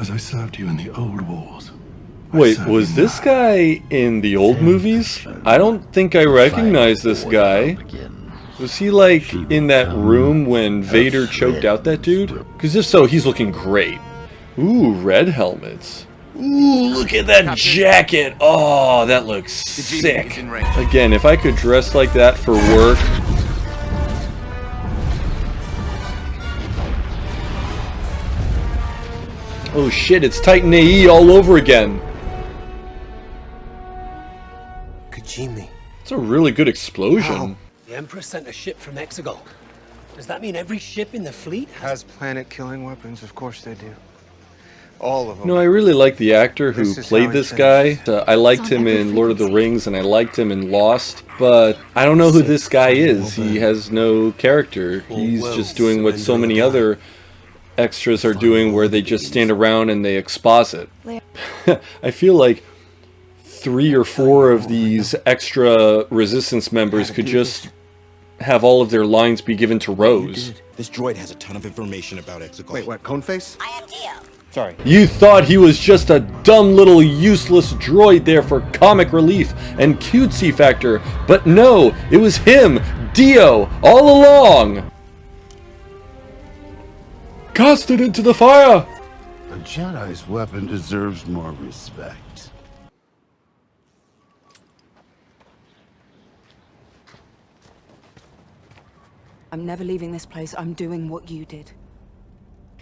as I served you in the old wars. Wait, was this guy in the old movies? I don't think I recognize this guy. Was he like in that room when Vader choked out that dude? Because if so, he's looking great. Ooh, red helmets. Ooh, look at that jacket. Oh, that looks sick. Again, if I could dress like that for work. Oh shit, it's Titan AE all over again. It's a really good explosion. Wow. The Emperor sent a ship from Exegol. Does that mean every ship in the fleet has planet-killing weapons? Of course they do. All of them. No, I really like the actor who played this guy. I liked him in Lord of the Rings and I liked him in Lost, but I don't know who this guy is. He has no character. He's just doing what so many other extras are doing, where they just stand around and they exposit. I feel like 3 or 4 of these extra Resistance members could just have all of their lines be given to Rose. This droid has a ton of information about Exegol. Wait, what? Coneface? I am Dio. Sorry. You thought he was just a dumb little useless droid there for comic relief and cutesy factor, but no, it was him, Dio, all along! Cast it into the fire! A Jedi's weapon deserves more respect. I'm never leaving this place. I'm doing what you did.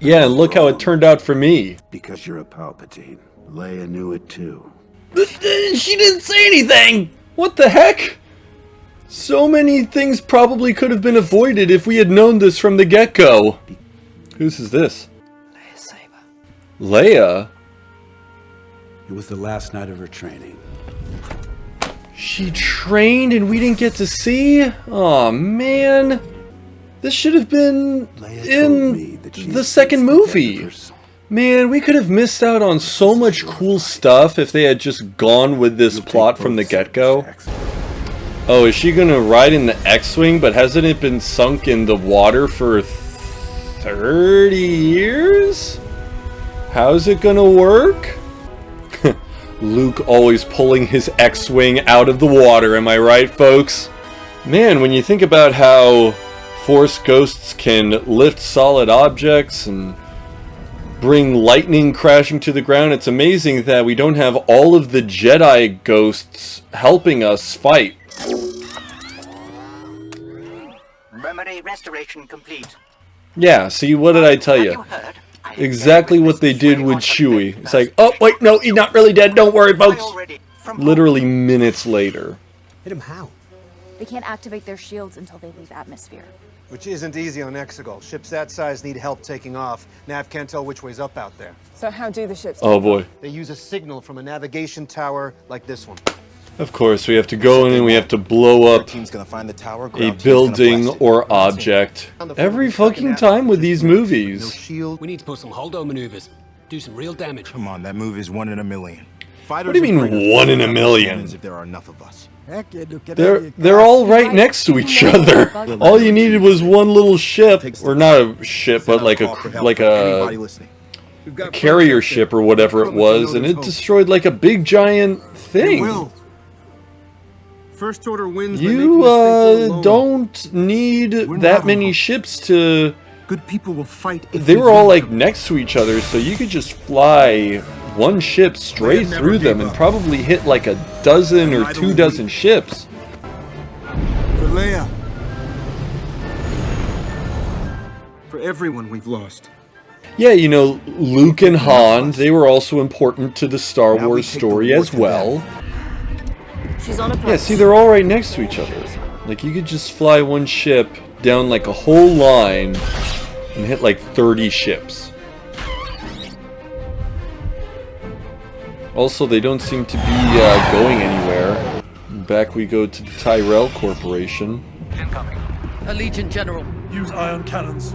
Yeah, and look how it turned out for me. Because you're a Palpatine. Leia knew it too. She didn't say anything! What the heck? So many things probably could have been avoided if we had known this from the get-go. Whose is this? Leia Saber. Leia? It was the last night of her training. She trained and we didn't get to see? Aw, man. This should have been in the second movie. Man, we could have missed out on so much cool stuff if they had just gone with this plot from the get-go. Oh, is she gonna ride in the X-Wing, but hasn't it been sunk in the water for 30 years? How's it gonna work? Luke always pulling his X-Wing out of the water, am I right, folks? Man, when you think about how Force ghosts can lift solid objects and bring lightning crashing to the ground, it's amazing that we don't have all of the Jedi ghosts helping us fight. Memory restoration complete. Yeah, see, what did I tell you? Exactly what they did with Chewie. It's like, oh, wait, no, he's not really dead, don't worry, folks. Literally minutes later. Hit him how? They can't activate their shields until they leave atmosphere. Which isn't easy on Exegol. Ships that size need help taking off. Nav can't tell which way's up out there. So how do the ships? Oh boy. They use a signal from a navigation tower like this one. Of course, we have to go in and we have to blow up a building or object every fucking time with these movies. We need to put some holdo maneuvers. Do some real damage. Come on, that move is 1 in a million. What do you mean 1 in a million? If there are enough of us. They're all right next to each other. All you needed was one little ship, or not a ship, but like a carrier ship or whatever it was, and it destroyed like a big giant thing. First order wins. You don't need that many ships to. Good people will fight. They were all like next to each other, so you could just fly one ship straight through them and probably hit like a dozen or 2 dozen ships. For Leia. For everyone we've lost. Yeah, you know, Luke and Han, they were also important to the Star Wars story as well. She's on a Yeah, see, they're all right next to each other. Like, you could just fly one ship down like a whole line and hit like 30 ships. Also, they don't seem to be going anywhere. Back we go to the Tyrell Corporation. Incoming. Allegiant General. Use ion cannons.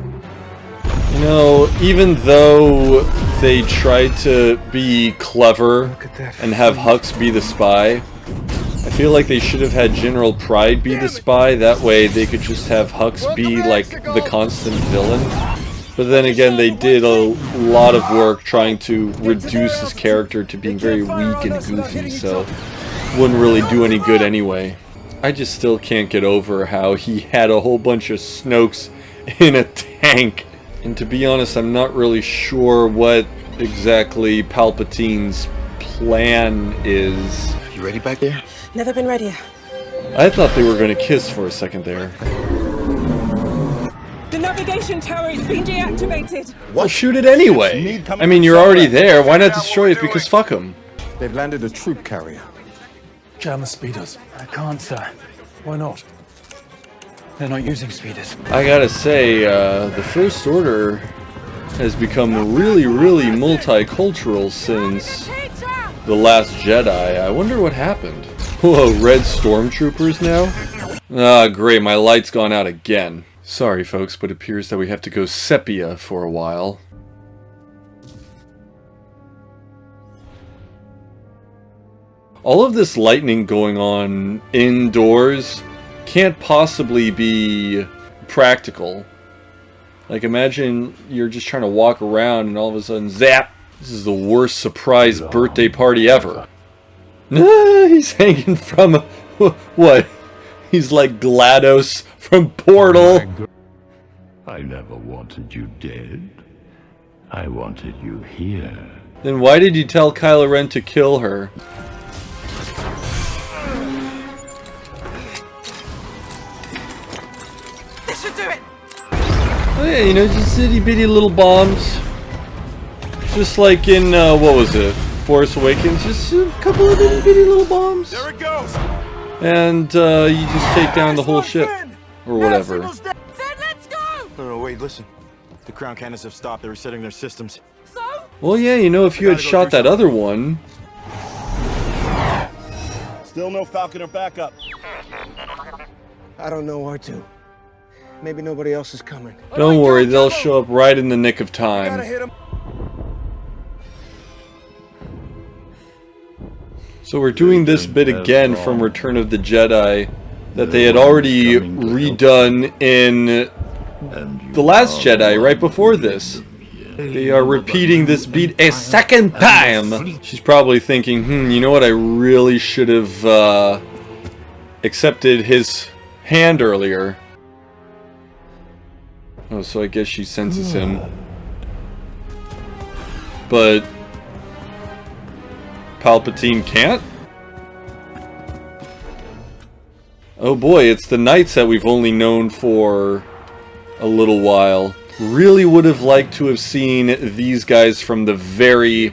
You know, even though they tried to be clever and have Hux be the spy, I feel like they should have had General Pride be the spy. That way they could just have Hux be like the constant villain. But then again, they did a lot of work trying to reduce his character to being very weak and goofy, so wouldn't really do any good anyway. I just still can't get over how he had a whole bunch of Snokes in a tank. And to be honest, I'm not really sure what exactly Palpatine's plan is. You ready back there? Never been readier. I thought they were going to kiss for a second there. The navigation tower is being deactivated. Well, shoot it anyway. I mean, you're already there. Why not destroy it? Because fuck them. They've landed a troop carrier. Jam the speeders. I can't, sir. Why not? They're not using speeders. I gotta say, the First Order has become really, really multicultural since The Last Jedi. I wonder what happened. Whoa, red stormtroopers now? Ah, great, my light's gone out again. Sorry, folks, but it appears that we have to go sepia for a while. All of this lightning going on indoors can't possibly be practical. Like, imagine you're just trying to walk around and all of a sudden, zap! This is the worst surprise birthday party ever. He's hanging from... what? He's like GLaDOS from Portal. I never wanted you dead. I wanted you here. Then why did you tell Kylo Ren to kill her? This should do it. Oh yeah, you know, just itty bitty little bombs. Just like in, what was it? Force Awakens, just a couple of itty bitty little bombs. There it goes! And, you just take down the whole ship. Or whatever. Let's go. No, wait, listen. The crown cannons have stopped. They're resetting their systems. So? Well, yeah, you know, if you had shot that other one... Still no Falcon or backup. I don't know where to. Maybe nobody else is coming. Don't worry, they'll show up right in the nick of time. So we're doing this bit again from Return of the Jedi that they had already redone in The Last Jedi right before this. They are repeating this beat a second time! She's probably thinking, you know what, I really should have accepted his hand earlier. Oh, so I guess she senses him. But Palpatine can't? Oh boy, it's the Knights that we've only known for a little while. Really would have liked to have seen these guys from the very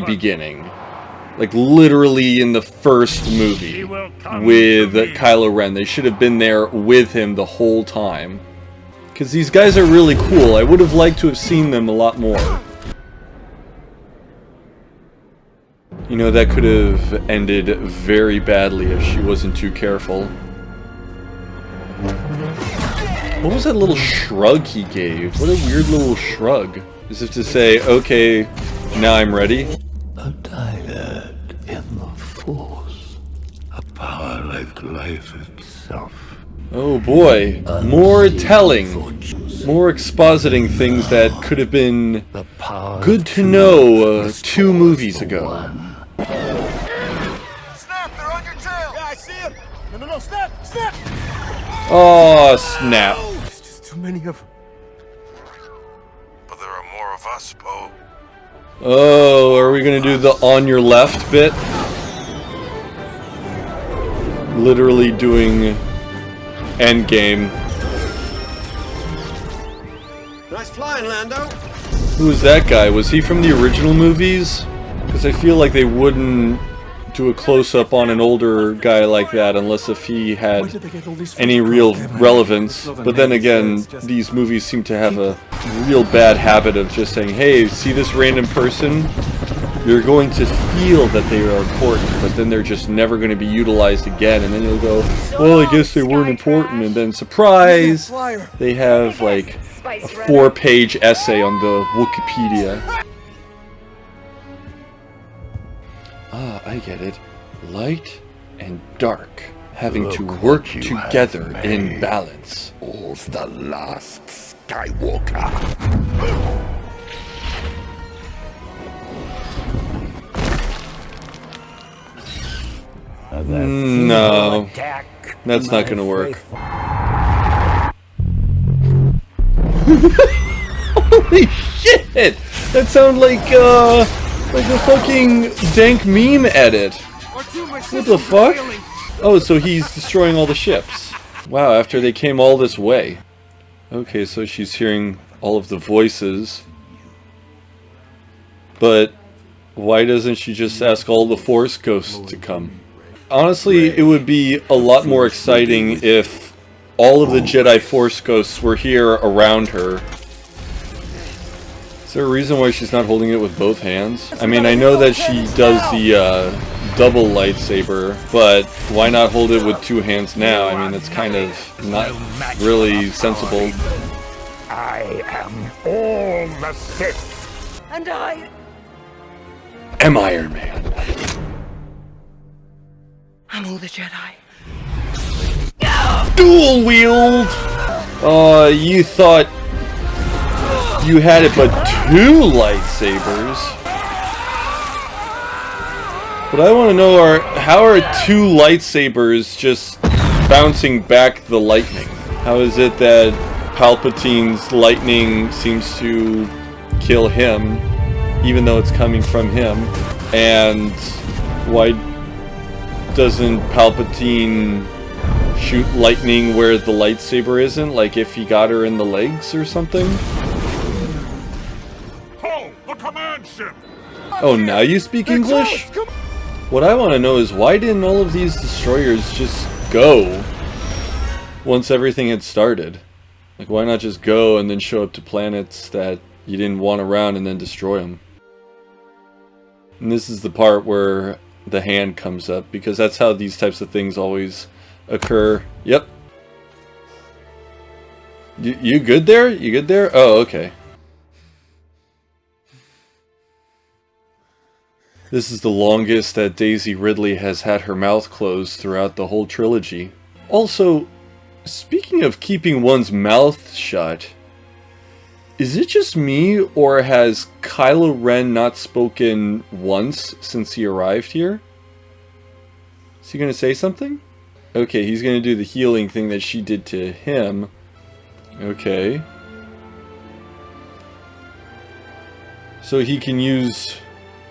beginning. Like literally in the first movie with Kylo Ren. They should have been there with him the whole time. Because these guys are really cool. I would have liked to have seen them a lot more. You know, that could have ended very badly if she wasn't too careful. What was that little shrug he gave? What a weird little shrug. As if to say, okay, now I'm ready. A diad in the Force. A power like life itself. Oh boy. More telling. More expositing things that could have been good to know 2 movies ago. Snap! They're on your tail! Yeah, I see him! No, snap! Snap! Oh, snap. There's just too many of them. But there are more of us, Poe. Oh, are we gonna do the on your left bit? Literally doing Endgame. Nice flying, Lando. Who was that guy? Was he from the original movies? Because I feel like they wouldn't do a close-up on an older guy like that unless if he had any real relevance. But then again, these movies seem to have a real bad habit of just saying, hey, see this random person? You're going to feel that they are important, but then they're just never going to be utilized again. And then you'll go, well, I guess they weren't important. And then, surprise, they have like a 4-page essay on the Wikipedia. Ah, I get it. Light and dark having to work together in balance. All's the last Skywalker. No, that's not gonna work. Holy shit! That sounds like a fucking dank meme edit. What the fuck? Oh, so he's destroying all the ships. Wow, after they came all this way. Okay, so she's hearing all of the voices. But why doesn't she just ask all the Force ghosts to come? Honestly, it would be a lot more exciting if all of the Jedi Force ghosts were here around her. Is there a reason why she's not holding it with both hands? I mean, I know that she does the double lightsaber, but why not hold it with two hands now? I mean, it's kind of not really sensible. I am all the Sith. And I am Iron Man. I'm all the Jedi. Dual wield! You thought you had it but two lightsabers. What I want to know are, how are two lightsabers just bouncing back the lightning? How is it that Palpatine's lightning seems to kill him, even though it's coming from him? And why doesn't Palpatine shoot lightning where the lightsaber isn't? Like if he got her in the legs or something? The command ship. Oh, now you speak English? What I want to know is, why didn't all of these destroyers just go once everything had started? Like, why not just go and then show up to planets that you didn't want around and then destroy them? And this is the part where the hand comes up, because that's how these types of things always occur. Yep. You good there? You good there? Oh, okay. This is the longest that Daisy Ridley has had her mouth closed throughout the whole trilogy. Also, speaking of keeping one's mouth shut, is it just me, or has Kylo Ren not spoken once since he arrived here? Is he gonna say something? Okay, he's gonna do the healing thing that she did to him. Okay. So he can use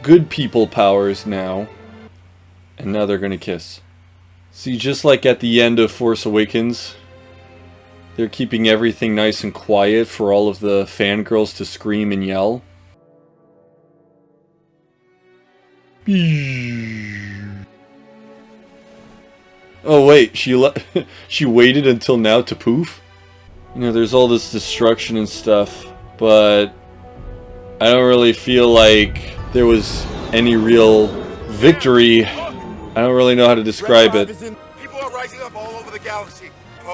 good people powers now. And now they're gonna kiss. See, just like at the end of Force Awakens, they're keeping everything nice and quiet for all of the fangirls to scream and yell. Oh wait, she waited until now to poof? You know, there's all this destruction and stuff, but I don't really feel like there was any real victory. I don't really know how to describe it. People are rising up all over the galaxy.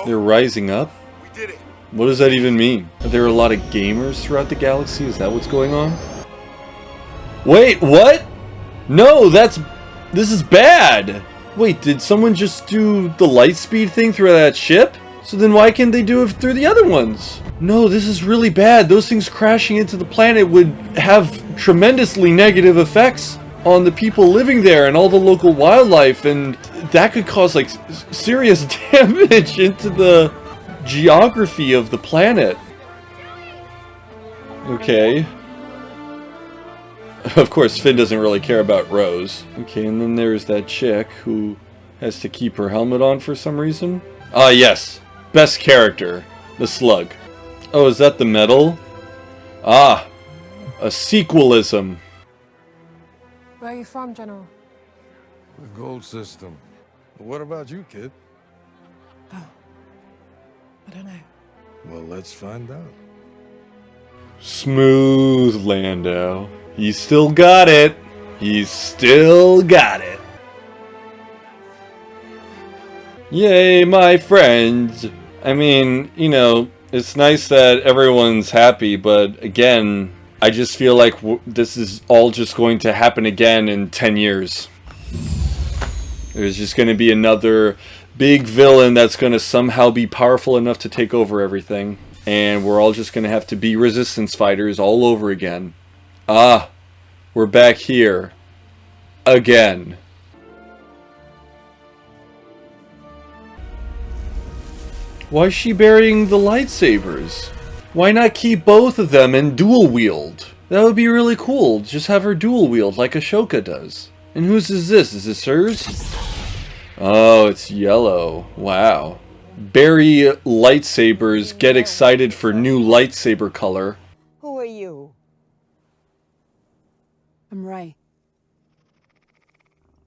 They're rising up? We did it. What does that even mean? Are there a lot of gamers throughout the galaxy? Is that what's going on? Wait, what? No, this is bad! Wait, did someone just do the light speed thing through that ship? So then why can't they do it through the other ones? No, this is really bad. Those things crashing into the planet would have tremendously negative effects on the people living there and all the local wildlife, and that could cause like serious damage into the geography of the planet. Okay. Of course, Finn doesn't really care about Rose. Okay, and then there's that chick who has to keep her helmet on for some reason. Ah, yes. Best character. The Slug. Oh, is that the medal? Ah. A sequelism. Where are you from, General? The gold system. What about you, kid? Oh. I don't know. Well, let's find out. Smooth Lando. He's still got it. He's still got it. Yay, my friends. I mean, you know, it's nice that everyone's happy, but again, I just feel like this is all just going to happen again in 10 years. There's just going to be another big villain that's going to somehow be powerful enough to take over everything. And we're all just going to have to be resistance fighters all over again. Ah, we're back here. Again. Why is she burying the lightsabers? Why not keep both of them and dual wield? That would be really cool. Just have her dual wield like Ashoka does. And whose is this? Is this hers? Oh, it's yellow. Wow. Bury lightsabers, get excited for new lightsaber color. Who are you? I'm Rey.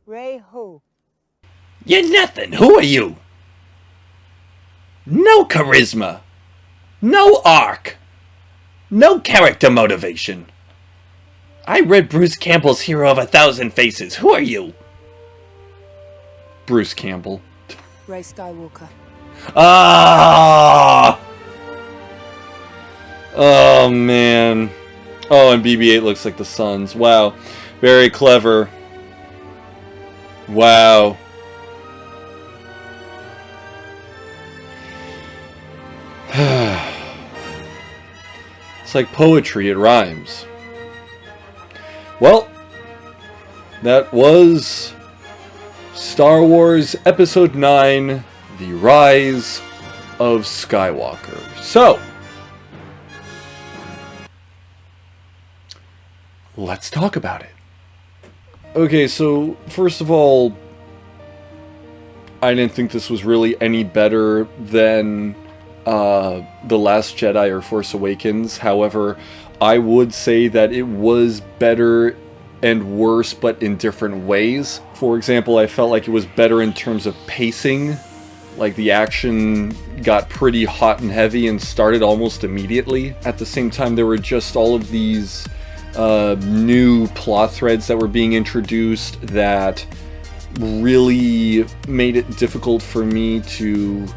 Rey who? You're nothing. Who are you? No charisma. No arc. No character motivation. I read Bruce Campbell's Hero of a Thousand Faces. Who are you? Bruce Campbell. Rey Skywalker. Ah! Oh, man. Oh, and BB-8 looks like the Suns. Wow. Very clever. Wow. It's like poetry, it rhymes. Well, that was Star Wars Episode 9, The Rise of Skywalker. So, let's talk about it. Okay, so first of all, I didn't think this was really any better than The Last Jedi or Force Awakens. However, I would say that it was better and worse, but in different ways. For example, I felt like it was better in terms of pacing. Like, the action got pretty hot and heavy and started almost immediately. At the same time, there were just all of these new plot threads that were being introduced that really made it difficult for me to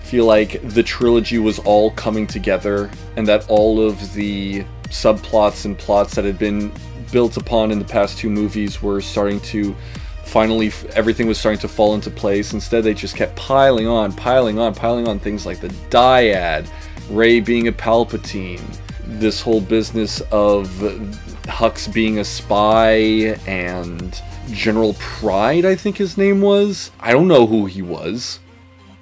feel like the trilogy was all coming together, and that all of the subplots and plots that had been built upon in the past two movies were starting to finally, everything was starting to fall into place. Instead, they just kept piling on things like the dyad, Rey being a Palpatine, this whole business of Hux being a spy, and General Pride, I think his name was. I don't know who he was.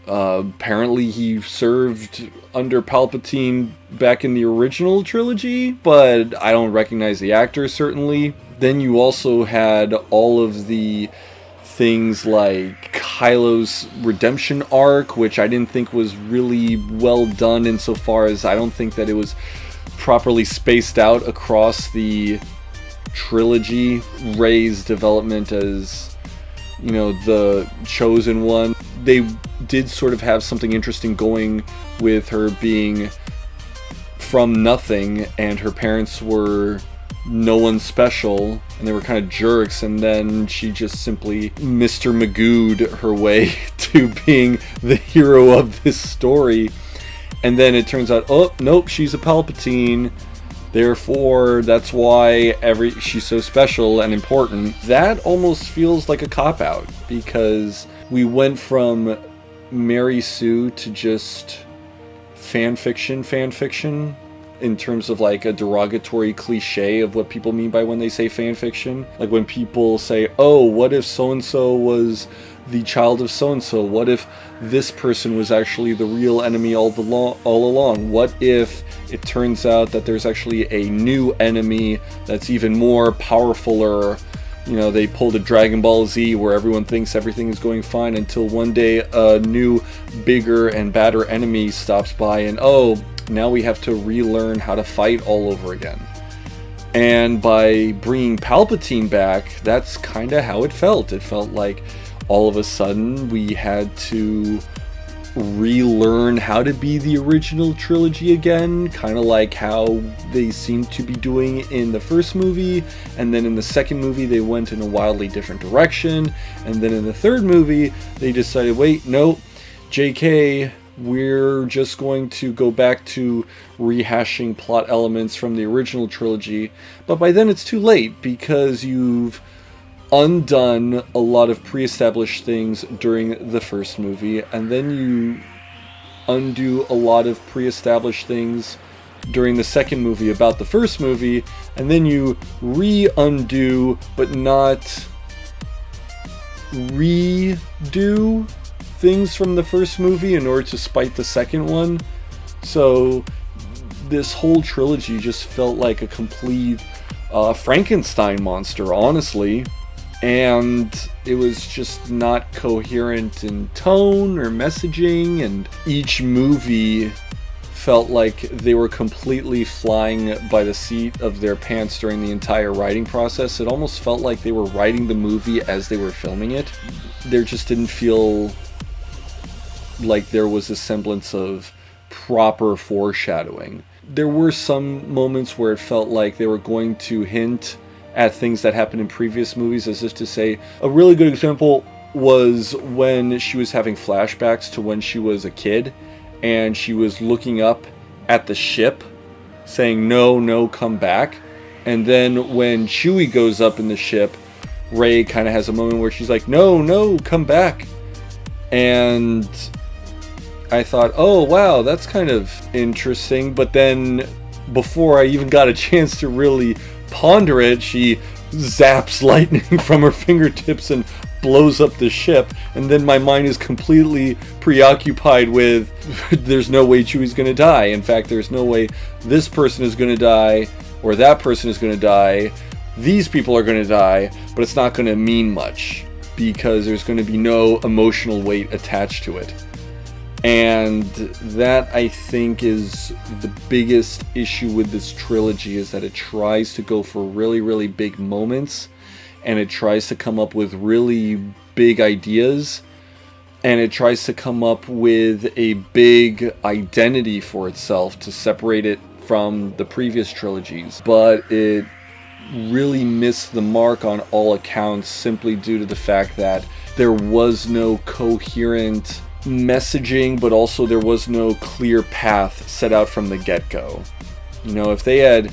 Apparently he served under Palpatine back in the original trilogy, but I don't recognize the actor, certainly. Then you also had all of the things like Kylo's redemption arc, which I didn't think was really well done insofar as I don't think that it was properly spaced out across the trilogy. Rey's development as, you know, the chosen one. They did sort of have something interesting going with her being from nothing, and her parents were no one special, and they were kind of jerks, and then she just simply Mr. Magoo'd her way to being the hero of this story. And then it turns out, oh, nope, she's a Palpatine. Therefore, that's why she's so special and important. That almost feels like a cop-out, because we went from Mary Sue to just fan fiction, in terms of like a derogatory cliche of what people mean by when they say fan fiction. Like when people say, oh, what if so-and-so was the child of so-and-so? What if this person was actually the real enemy all along? What if it turns out that there's actually a new enemy that's even more powerful? Or, you know, they pulled a Dragon Ball Z where everyone thinks everything is going fine until one day a new, bigger and badder enemy stops by, and oh, now we have to relearn how to fight all over again. And by bringing Palpatine back, that's kind of how it felt. It felt like all of a sudden we had to relearn how to be the original trilogy again, kind of like how they seemed to be doing in the first movie, and then in the second movie they went in a wildly different direction, and then in the third movie they decided, wait, no, JK, we're just going to go back to rehashing plot elements from the original trilogy. But by then it's too late, because you've undone a lot of pre-established things during the first movie, and then you undo a lot of pre-established things during the second movie about the first movie, and then you undo but not redo things from the first movie in order to spite the second one. So this whole trilogy just felt like a complete Frankenstein monster, honestly, and it was just not coherent in tone or messaging, and each movie felt like they were completely flying by the seat of their pants during the entire writing process. It almost felt like they were writing the movie as they were filming it. There just didn't feel like there was a semblance of proper foreshadowing. There were some moments where it felt like they were going to hint at things that happened in previous movies, as if to say, a really good example was when she was having flashbacks to when she was a kid, and she was looking up at the ship, saying, "No, no, come back." And then when Chewie goes up in the ship, Rey kind of has a moment where she's like, "No, no, come back." And I thought, oh, wow, that's kind of interesting. But then before I even got a chance to really ponder it, she zaps lightning from her fingertips and blows up the ship, and then my mind is completely preoccupied with there's no way Chewie's gonna die. In fact, there's no way this person is gonna die or that person is gonna die. These people are gonna die, but it's not gonna mean much because there's gonna be no emotional weight attached to it. And that, I think, is the biggest issue with this trilogy, is that it tries to go for really, really big moments, and it tries to come up with really big ideas, and it tries to come up with a big identity for itself to separate it from the previous trilogies. But it really missed the mark on all accounts, simply due to the fact that there was no coherent messaging, but also there was no clear path set out from the get-go. You know, if they had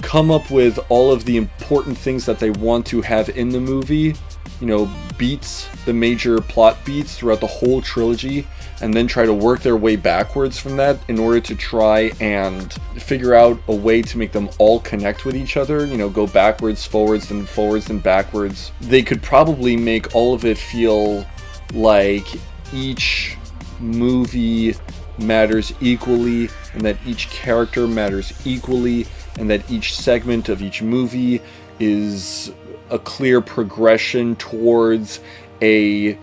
come up with all of the important things that they want to have in the movie, you know, beats, the major plot beats throughout the whole trilogy, and then try to work their way backwards from that in order to try and figure out a way to make them all connect with each other, you know, go backwards, forwards, and backwards, they could probably make all of it feel like each movie matters equally, and that each character matters equally, and that each segment of each movie is a clear progression towards a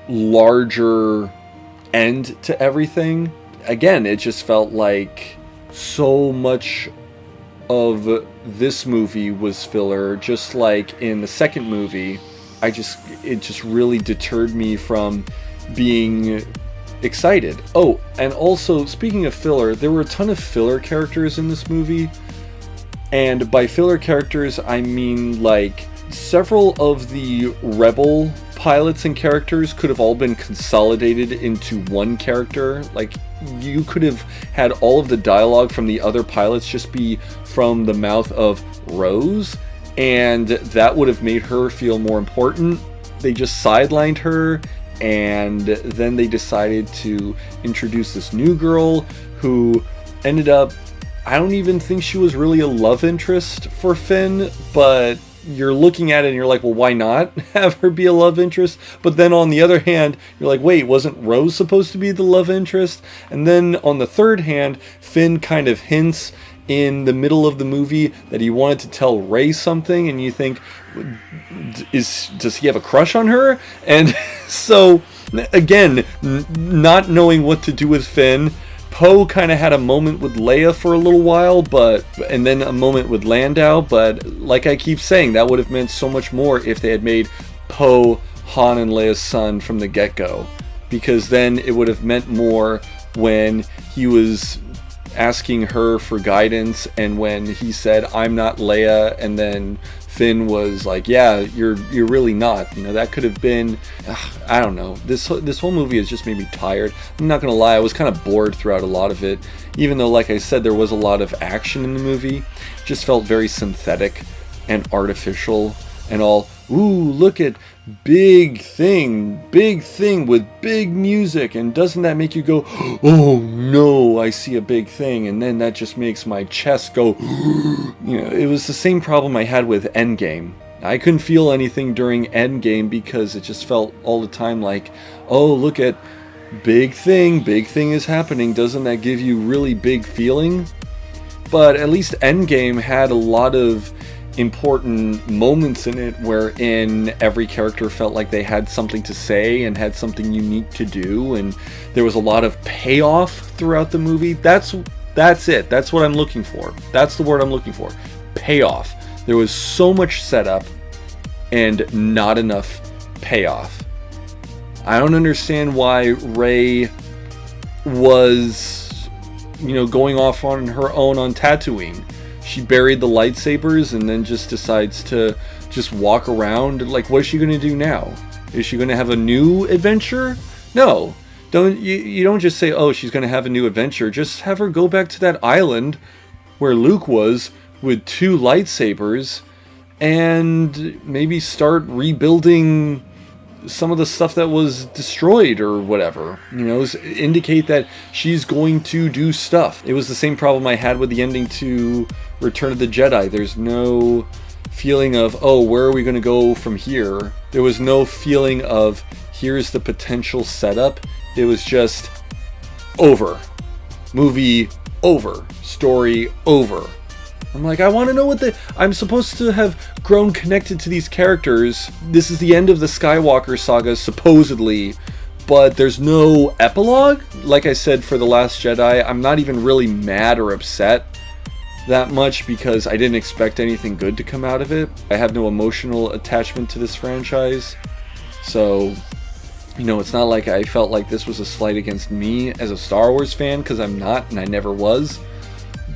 larger end to everything. Again, it just felt like so much of this movie was filler, just like in the second movie. It just really deterred me from being excited. Oh, and also, speaking of filler, there were a ton of filler characters in this movie. And by filler characters, I mean, like, several of the Rebel pilots and characters could have all been consolidated into one character. Like, you could have had all of the dialogue from the other pilots just be from the mouth of Rose, and that would have made her feel more important. They just sidelined her, and then they decided to introduce this new girl who ended up, I don't even think she was really a love interest for Finn, but you're looking at it and you're like, well, why not have her be a love interest? But then on the other hand, you're like, wait, wasn't Rose supposed to be the love interest? And then on the third hand, Finn kind of hints in the middle of the movie that he wanted to tell Rey something, and you think, does he have a crush on her? And so, again, not knowing what to do with Finn, Poe kind of had a moment with Leia for a little while, and then a moment with Landau, but like I keep saying, that would have meant so much more if they had made Poe Han and Leia's son from the get-go, because then it would have meant more when he was asking her for guidance, and when he said, "I'm not Leia," and then Finn was like, "Yeah, you're really not." You know, that could have been, I don't know. This whole movie has just made me tired. I'm not gonna lie, I was kind of bored throughout a lot of it, even though, like I said, there was a lot of action in the movie. It just felt very synthetic and artificial and all ooh, look at big thing with big music, and doesn't that make you go, oh no, I see a big thing, and then that just makes my chest go, you know, it was the same problem I had with Endgame. I couldn't feel anything during Endgame because it just felt all the time like, oh, look at big thing is happening. Doesn't that give you really big feeling? But at least Endgame had a lot of important moments in it wherein every character felt like they had something to say and had something unique to do, and there was a lot of payoff throughout the movie. That's it. That's what I'm looking for. That's the word I'm looking for. Payoff. There was so much setup and not enough payoff. I don't understand why Rey was, you know, going off on her own on Tatooine. She buried the lightsabers and then just decides to just walk around. Like, what is she going to do now? Is she going to have a new adventure? No. You don't just say, oh, she's going to have a new adventure. Just have her go back to that island where Luke was with 2 lightsabers and maybe start rebuilding some of the stuff that was destroyed or whatever. You know, indicate that she's going to do stuff. It was the same problem I had with the ending to Return of the Jedi. There's no feeling of, oh, where are we going to go from here? There was no feeling of, here's the potential setup. It was just over. Movie over. Story over. I'm like, I want to know I'm supposed to have grown connected to these characters. This is the end of the Skywalker saga, supposedly, but there's no epilogue. Like I said for The Last Jedi, I'm not even really mad or upset that much because I didn't expect anything good to come out of it. I have no emotional attachment to this franchise. So, you know, it's not like I felt like this was a slight against me as a Star Wars fan, because I'm not, and I never was.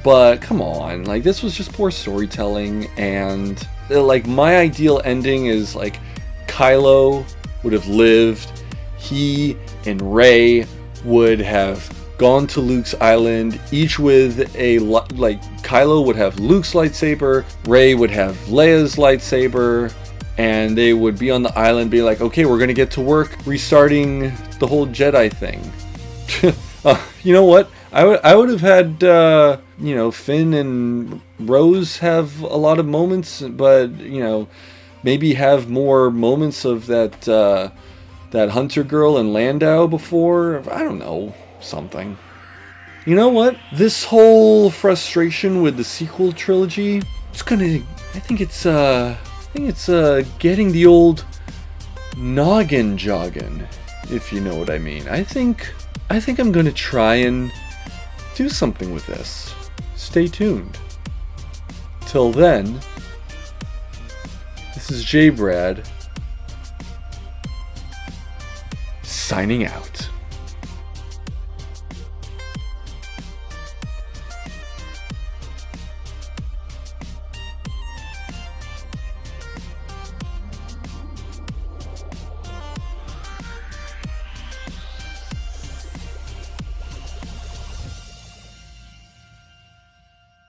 But come on, like, this was just poor storytelling, and like, my ideal ending is like Kylo would have lived, he and Rey would have gone to Luke's island, each with a, like, Kylo would have Luke's lightsaber, Rey would have Leia's lightsaber, and they would be on the island, be like, okay, we're gonna get to work restarting the whole Jedi thing. You know what? I would have had, you know, Finn and Rose have a lot of moments, but, you know, maybe have more moments of that, that Hunter girl and Landau before. I don't know, something. You know what? This whole frustration with the sequel trilogy, it's gonna, I think it's getting the old noggin jogging, if you know what I mean. I think I'm gonna try and do something with this. Stay tuned. Till then, this is J Brad signing out.